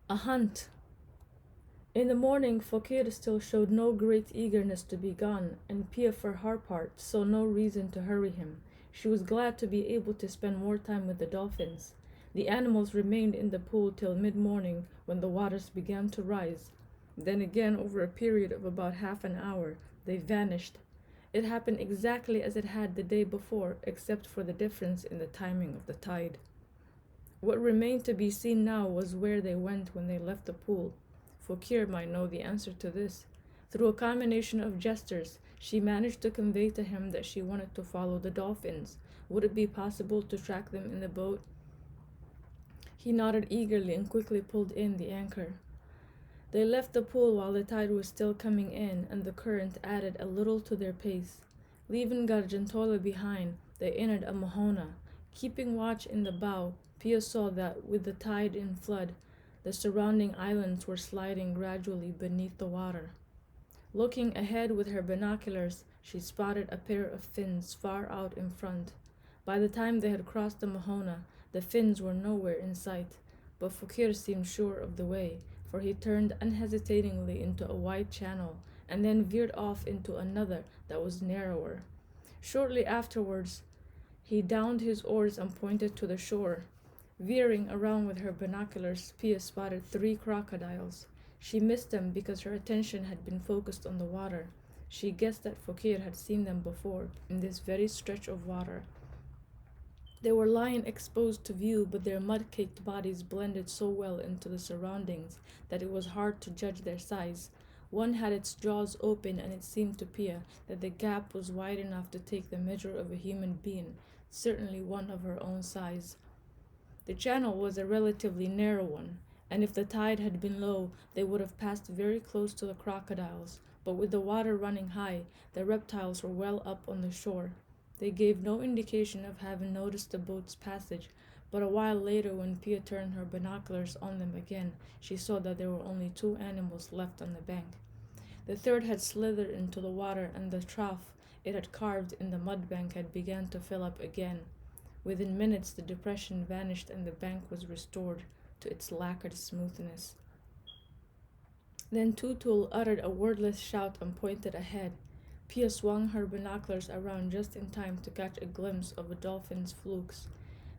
A hunt. In the morning, Fakir still showed no great eagerness to be gone, and Pia, for her part, saw no reason to hurry him. She was glad to be able to spend more time with the dolphins. The animals remained in the pool till mid-morning, when the waters began to rise. Then again, over a period of about half an hour, they vanished. It happened exactly as it had the day before, except for the difference in the timing of the tide. What remained to be seen now was where they went when they left the pool. Fokir might know the answer to this. Through a combination of gestures, she managed to convey to him that she wanted to follow the dolphins. Would it be possible to track them in the boat? He nodded eagerly and quickly pulled in the anchor. They left the pool while the tide was still coming in and the current added a little to their pace. Leaving Gargantola behind, they entered a mohona. Keeping watch in the bow, Pia saw that with the tide in flood, the surrounding islands were sliding gradually beneath the water. Looking ahead with her binoculars, she spotted a pair of fins far out in front. By the time they had crossed the mohona, the fins were nowhere in sight, but Fakir seemed sure of the way, for he turned unhesitatingly into a wide channel and then veered off into another that was narrower. Shortly afterwards, he downed his oars and pointed to the shore. Veering around with her binoculars, Pia spotted three crocodiles. She missed them because her attention had been focused on the water. She guessed that Fakir had seen them before, in this very stretch of water. They were lying exposed to view, but their mud-caked bodies blended so well into the surroundings that it was hard to judge their size. One had its jaws open, and it seemed to Pia that the gap was wide enough to take the measure of a human being, certainly one of her own size. The channel was a relatively narrow one, and if the tide had been low, they would have passed very close to the crocodiles, but with the water running high, the reptiles were well up on the shore. They gave no indication of having noticed the boat's passage, but a while later, when Pia turned her binoculars on them again, she saw that there were only two animals left on the bank. The third had slithered into the water, and the trough it had carved in the mud bank had begun to fill up again. Within minutes, the depression vanished and the bank was restored to its lacquered smoothness. Then Tutul uttered a wordless shout and pointed ahead. Pia swung her binoculars around just in time to catch a glimpse of a dolphin's flukes.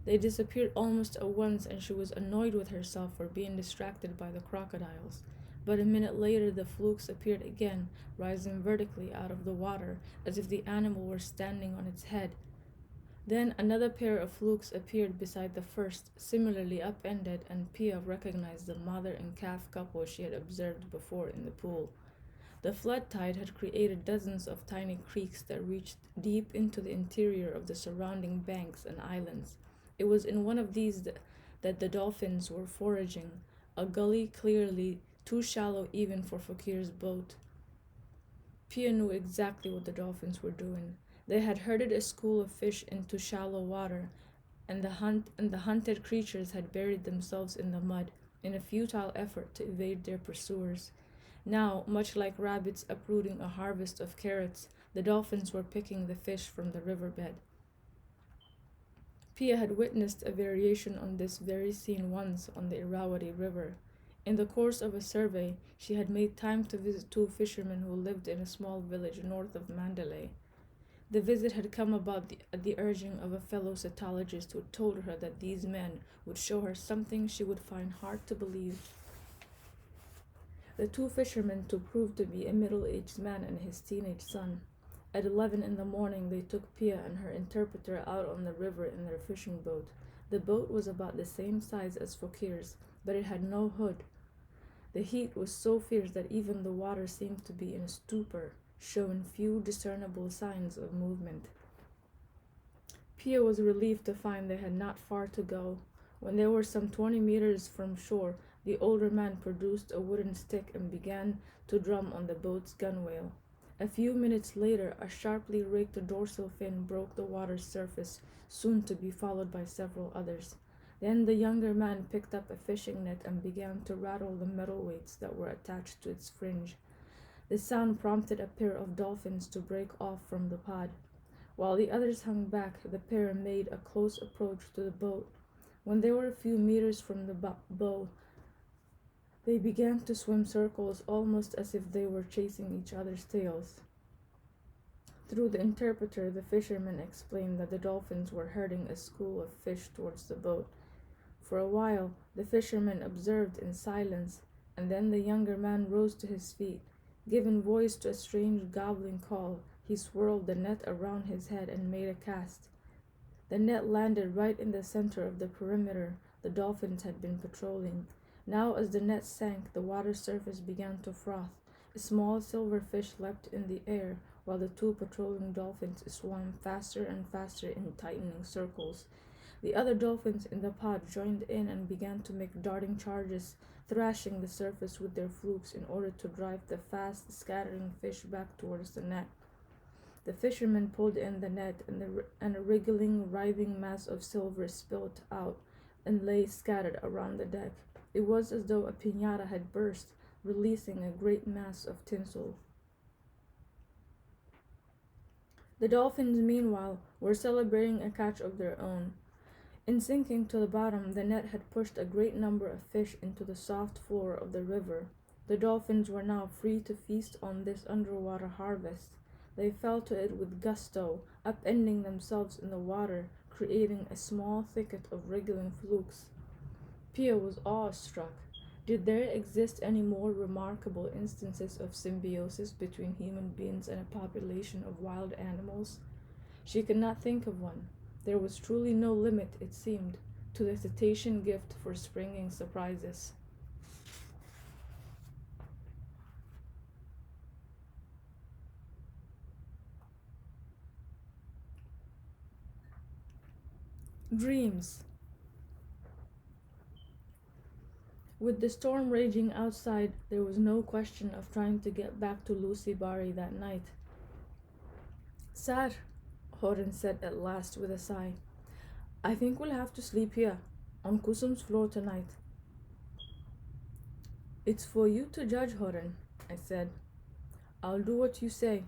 They disappeared almost at once, and she was annoyed with herself for being distracted by the crocodiles. But a minute later, the flukes appeared again, rising vertically out of the water, as if the animal were standing on its head. Then another pair of flukes appeared beside the first, similarly upended, and Pia recognized the mother and calf couple she had observed before in the pool. The flood tide had created dozens of tiny creeks that reached deep into the interior of the surrounding banks and islands. It was in one of these that the dolphins were foraging, a gully clearly too shallow even for Fakir's boat. Pia knew exactly what the dolphins were doing. They had herded a school of fish into shallow water, and the hunted creatures had buried themselves in the mud in a futile effort to evade their pursuers. Now, much like rabbits uprooting a harvest of carrots, the dolphins were picking the fish from the riverbed. Pia had witnessed a variation on this very scene once on the Irrawaddy River. In the course of a survey, she had made time to visit two fishermen who lived in a small village north of Mandalay. The visit had come about at the urging of a fellow cetologist who told her that these men would show her something she would find hard to believe. The two fishermen proved to be a middle-aged man and his teenage son. At 11 in the morning, they took Pia and her interpreter out on the river in their fishing boat. The boat was about the same size as Fakir's, but it had no hood. The heat was so fierce that even the water seemed to be in a stupor, showing few discernible signs of movement. Pia was relieved to find they had not far to go. When they were some 20 meters from shore, the older man produced a wooden stick and began to drum on the boat's gunwale. A few minutes later, a sharply raked dorsal fin broke the water's surface, soon to be followed by several others. Then the younger man picked up a fishing net and began to rattle the metal weights that were attached to its fringe. The sound prompted a pair of dolphins to break off from the pod. While the others hung back, the pair made a close approach to the boat. When they were a few meters from the bow, They began to swim circles almost as if they were chasing each other's tails. Through the interpreter, the fisherman explained that the dolphins were herding a school of fish towards the boat. For a while, the fisherman observed in silence, and then the younger man rose to his feet. Giving voice to a strange gobbling call, he swirled the net around his head and made a cast. The net landed right in the center of the perimeter the dolphins had been patrolling. Now, as the net sank, the water surface began to froth. A small silver fish leapt in the air, while the two patrolling dolphins swam faster and faster in tightening circles. The other dolphins in the pod joined in and began to make darting charges, thrashing the surface with their flukes in order to drive the fast, scattering fish back towards the net. The fisherman pulled in the net, and a wriggling, writhing mass of silver spilled out and lay scattered around the deck. It was as though a piñata had burst, releasing a great mass of tinsel. The dolphins, meanwhile, were celebrating a catch of their own. In sinking to the bottom, the net had pushed a great number of fish into the soft floor of the river. The dolphins were now free to feast on this underwater harvest. They fell to it with gusto, upending themselves in the water, creating a small thicket of wriggling flukes. Pia was awestruck. Did there exist any more remarkable instances of symbiosis between human beings and a population of wild animals? She could not think of one. There was truly no limit, it seemed, to the cetacean gift for springing surprises. Dreams. With the storm raging outside, there was no question of trying to get back to Lucy Bari that night. Sar, Horan said at last with a sigh, I think we'll have to sleep here, on Kusum's floor tonight. It's for you to judge, Horan, I said. I'll do what you say.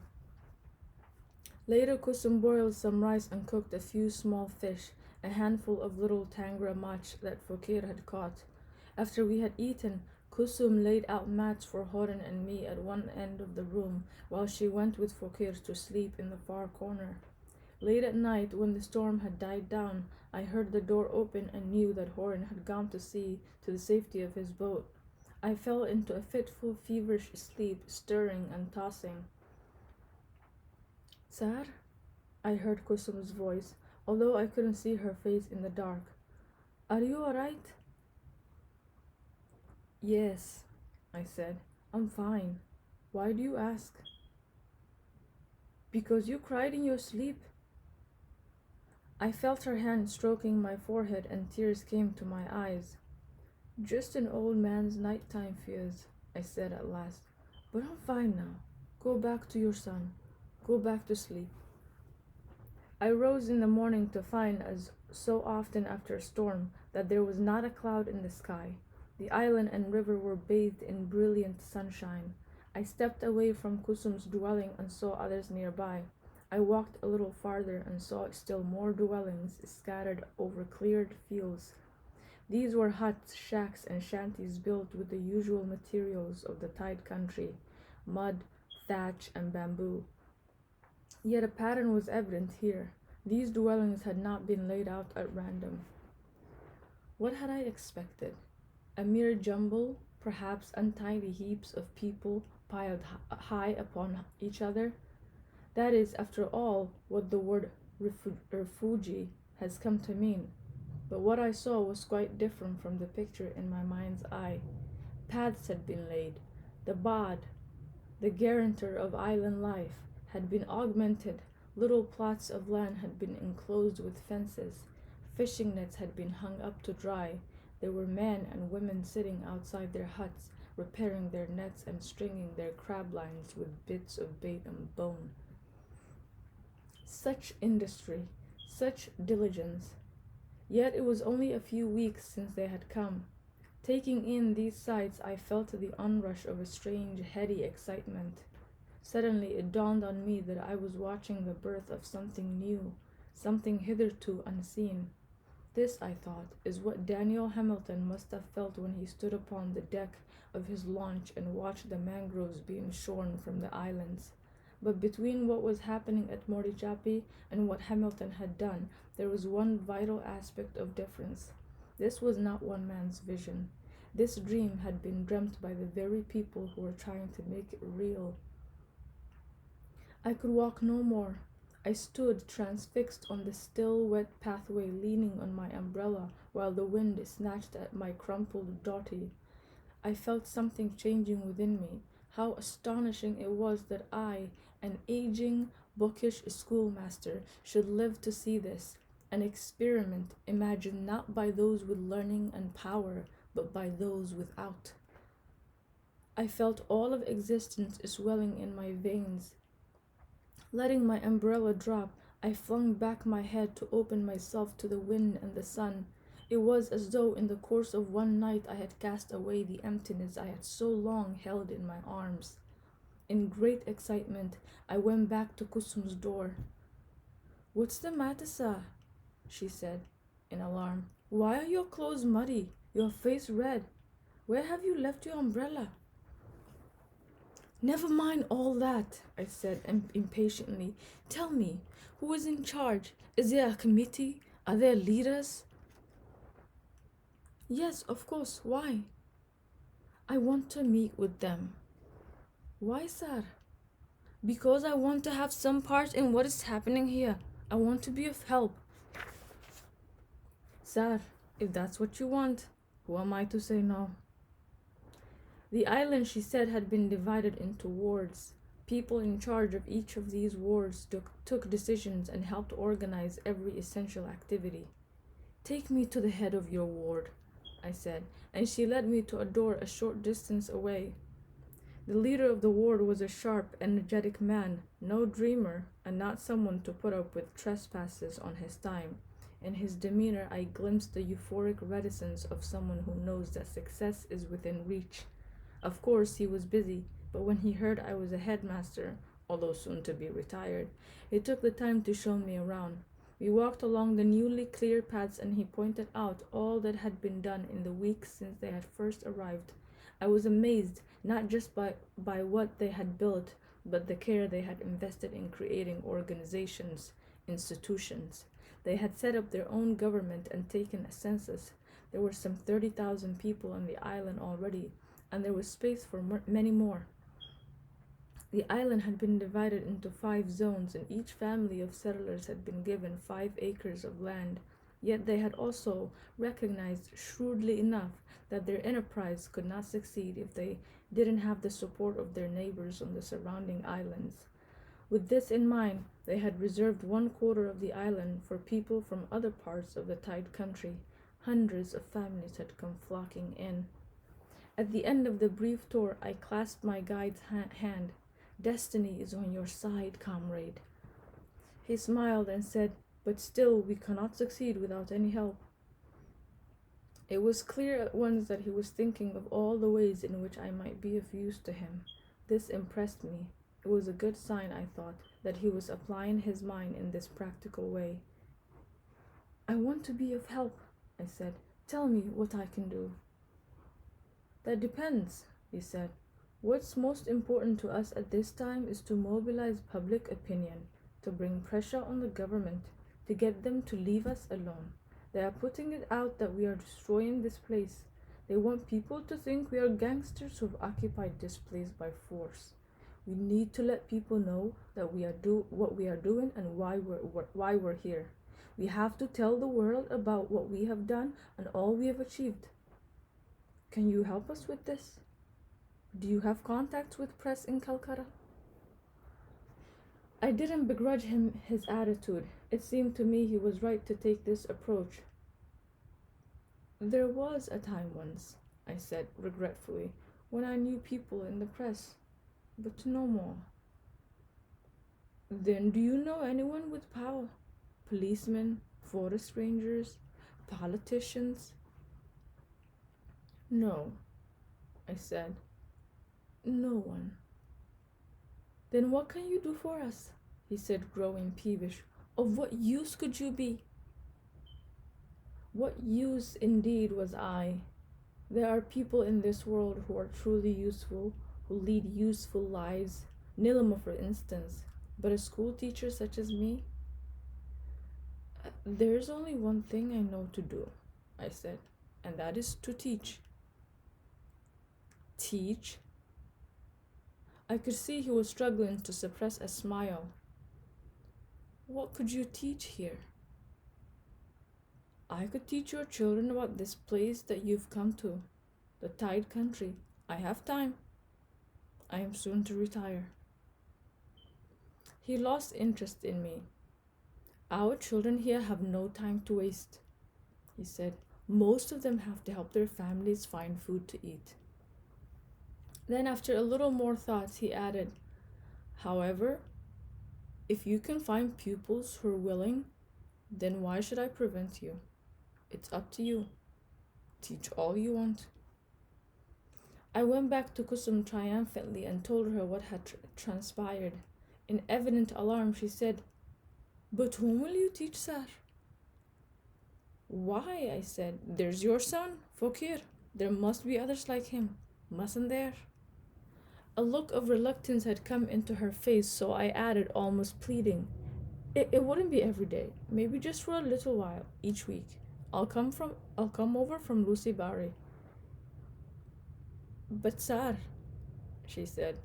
Later, Kusum boiled some rice and cooked a few small fish, a handful of little tangra mach that Fokir had caught. After we had eaten, Kusum laid out mats for Horan and me at one end of the room, while she went with Fokir to sleep in the far corner. Late at night, when the storm had died down, I heard the door open and knew that Horan had gone to see to the safety of his boat. I fell into a fitful, feverish sleep, stirring and tossing. Sar? I heard Kusum's voice, although I couldn't see her face in the dark. Are you all right? Yes, I said. I'm fine. Why do you ask? Because you cried in your sleep. I felt her hand stroking my forehead and tears came to my eyes. Just an old man's nighttime fears, I said at last. But I'm fine now. Go back to your son. Go back to sleep. I rose in the morning to find, as so often after a storm, that there was not a cloud in the sky. The island and river were bathed in brilliant sunshine. I stepped away from Kusum's dwelling and saw others nearby. I walked a little farther and saw still more dwellings scattered over cleared fields. These were huts, shacks, and shanties built with the usual materials of the tide country, mud, thatch, and bamboo. Yet a pattern was evident here. These dwellings had not been laid out at random. What had I expected? A mere jumble, perhaps untidy heaps of people piled high upon each other? That is, after all, what the word refugi has come to mean. But what I saw was quite different from the picture in my mind's eye. Paths had been laid. The bod, the guarantor of island life, had been augmented. Little plots of land had been enclosed with fences. Fishing nets had been hung up to dry. There were men and women sitting outside their huts, repairing their nets and stringing their crab lines with bits of bait and bone. Such industry, such diligence. Yet it was only a few weeks since they had come. Taking in these sights, I felt the onrush of a strange, heady excitement. Suddenly it dawned on me that I was watching the birth of something new, something hitherto unseen. This, I thought, is what Daniel Hamilton must have felt when he stood upon the deck of his launch and watched the mangroves being shorn from the islands. But between what was happening at Morichapi and what Hamilton had done, there was one vital aspect of difference. This was not one man's vision. This dream had been dreamt by the very people who were trying to make it real. I could walk no more. I stood transfixed on the still wet pathway, leaning on my umbrella while the wind snatched at my crumpled dhoti. I felt something changing within me. How astonishing it was that I, an aging, bookish schoolmaster, should live to see this, an experiment imagined not by those with learning and power, but by those without. I felt all of existence swelling in my veins. Letting my umbrella drop, I flung back my head to open myself to the wind and the sun. It was as though in the course of one night I had cast away the emptiness I had so long held in my arms. In great excitement, I went back to Kusum's door. "What's the matter, sir?" she said, in alarm. "Why are your clothes muddy, your face red? Where have you left your umbrella?" "Never mind all that," I said impatiently. "Tell me, who is in charge? Is there a committee? Are there leaders?" "Yes, of course. Why?" "I want to meet with them." "Why, sir?" "Because I want to have some part in what is happening here. I want to be of help." "Sir, if that's what you want, who am I to say no?" The island, she said, had been divided into wards. People in charge of each of these wards took decisions and helped organize every essential activity. "Take me to the head of your ward," I said, and she led me to a door a short distance away. The leader of the ward was a sharp, energetic man, no dreamer, and not someone to put up with trespasses on his time. In his demeanor, I glimpsed the euphoric reticence of someone who knows that success is within reach. Of course, he was busy, but when he heard I was a headmaster, although soon to be retired, he took the time to show me around. We walked along the newly cleared paths and he pointed out all that had been done in the weeks since they had first arrived. I was amazed, not just by what they had built, but the care they had invested in creating organizations, institutions. They had set up their own government and taken a census. There were some 30,000 people on the island already, and there was space for many more. The island had been divided into 5 zones, and each family of settlers had been given 5 acres of land. Yet they had also recognized, shrewdly enough, that their enterprise could not succeed if they didn't have the support of their neighbors on the surrounding islands. With this in mind, they had reserved 1/4 of the island for people from other parts of the tide country. Hundreds of families had come flocking in. At the end of the brief tour, I clasped my guide's hand. "Destiny is on your side, comrade." He smiled and said, "But still, we cannot succeed without any help." It was clear at once that he was thinking of all the ways in which I might be of use to him. This impressed me. It was a good sign, I thought, that he was applying his mind in this practical way. "I want to be of help," I said. "Tell me what I can do." "That depends," he said. "What's most important to us at this time is to mobilize public opinion, to bring pressure on the government, to get them to leave us alone. They are putting it out that we are destroying this place. They want people to think we are gangsters who've occupied this place by force. We need to let people know that what we are doing and why we're here. We have to tell the world about what we have done and all we have achieved. Can you help us with this? Do you have contacts with press in Calcutta?" I didn't begrudge him his attitude. It seemed to me he was right to take this approach. "There was a time once," I said regretfully, "when I knew people in the press, but no more." "Then do you know anyone with power? Policemen, forest rangers, politicians?" "No," I said. "No one." "Then what can you do for us?" he said, growing peevish. "Of what use could you be?" What use indeed was I? There are people in this world who are truly useful, who lead useful lives. Nilma, for instance. But a school teacher such as me? There's only one thing I know to do, I said, and that is to teach. Teach? I could see he was struggling to suppress a smile. What could you teach here? I could teach your children about this place that you've come to, the Tide Country. I have time. I am soon to retire. He lost interest in me. Our children here have no time to waste, he said. Most of them have to help their families find food to eat. Then, after a little more thought, he added, however, if you can find pupils who are willing, then why should I prevent you? It's up to you. Teach all you want. I went back to Kusum triumphantly and told her what had transpired. In evident alarm, she said, but whom will you teach, sir? Why, I said, there's your son, Fokir. There must be others like him, mustn't there? A look of reluctance had come into her face, so I added, almost pleading, it wouldn't be every day, maybe just for a little while, each week. I'll come over from Lucy Barry. But sir, she said,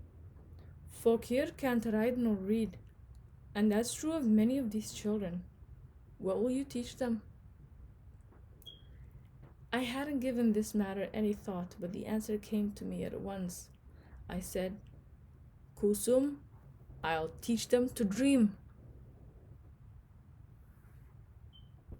Fokir can't write nor read, and that's true of many of these children. What will you teach them? I hadn't given this matter any thought, but the answer came to me at once. I said, Kusum, I'll teach them to dream.